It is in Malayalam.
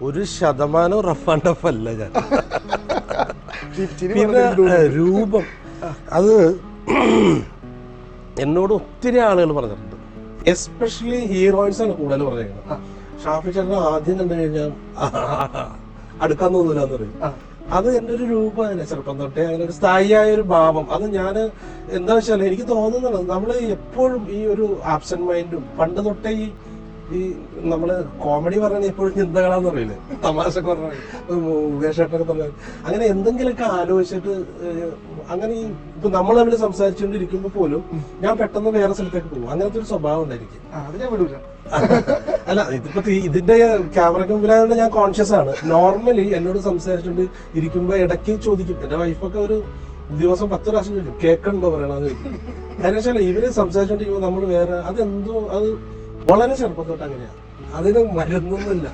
1% റഫ് ആൻഡ് ടഫ് അല്ല ഞാൻ. പിന്നെ രൂപം അത് എന്നോട് ഒത്തിരി ആളുകൾ പറഞ്ഞിട്ടുണ്ട്. എസ്പെഷ്യലി ഹീറോയിൻസ് ആണ് കൂടുതൽ പറഞ്ഞേക്കുന്നത്. ഷാഫി ചേട്ടൻ ആദ്യം കണ്ടു കഴിഞ്ഞാൽ അടുക്കാൻ തോന്നില്ല എന്ന് പറയും. അത് എൻ്റെ ഒരു രൂപമാണ്. ചെറുപ്പം തൊട്ടേ അങ്ങനെ ഒരു സ്ഥായിയായ ഒരു ഭാവം. അത് ഞാൻ എന്താ വെച്ചാൽ എനിക്ക് തോന്നുന്നത് നമ്മൾ എപ്പോഴും ഈ ഒരു ആബ്സെന്റ് മൈൻഡും പണ്ട് തൊട്ടേ ഈ നമ്മള് കോമഡി പറഞ്ഞാൽ എപ്പോഴും ചിന്തകളാന്ന് പറയില്ലേ, തമാശക്ക് പറഞ്ഞ മുകേഷേട്ടനൊക്കെ പറഞ്ഞ അങ്ങനെ എന്തെങ്കിലുമൊക്കെ ആലോചിച്ചിട്ട് അങ്ങനെ ഈ ഇപ്പൊ നമ്മൾ തമ്മിൽ സംസാരിച്ചുകൊണ്ടിരിക്കുമ്പോ പോലും ഞാൻ പെട്ടെന്ന് വേറെ സ്ഥലത്തേക്ക് പോകും. അങ്ങനത്തെ ഒരു സ്വഭാവം ഉണ്ടായിരിക്കും. അല്ല ഇതിപ്പോ ഇതിന്റെ ക്യാമറയ്ക്ക് മുമ്പിലായതുകൊണ്ട് ഞാൻ കോൺഷ്യസ് ആണ്. നോർമലി എന്നോട് സംസാരിച്ചുകൊണ്ട് ഇരിക്കുമ്പോ ഇടയ്ക്ക് ചോദിക്കും. എന്റെ വൈഫൊക്കെ ഒരു ദിവസം 10 പ്രാവശ്യം ചോദിക്കും കേൾക്കണ്ടോ പറയണമെന്ന് ചോദിക്കും. കാരണം വെച്ചാൽ ഇവര് സംസാരിച്ചോണ്ടിരിക്കുമ്പോ നമ്മൾ വേറെ അതെന്തോ അത് വളരെ ചെറുപ്പം തൊട്ട് അങ്ങനെയാണ്. അതിന് മരുന്നൊന്നുമില്ല.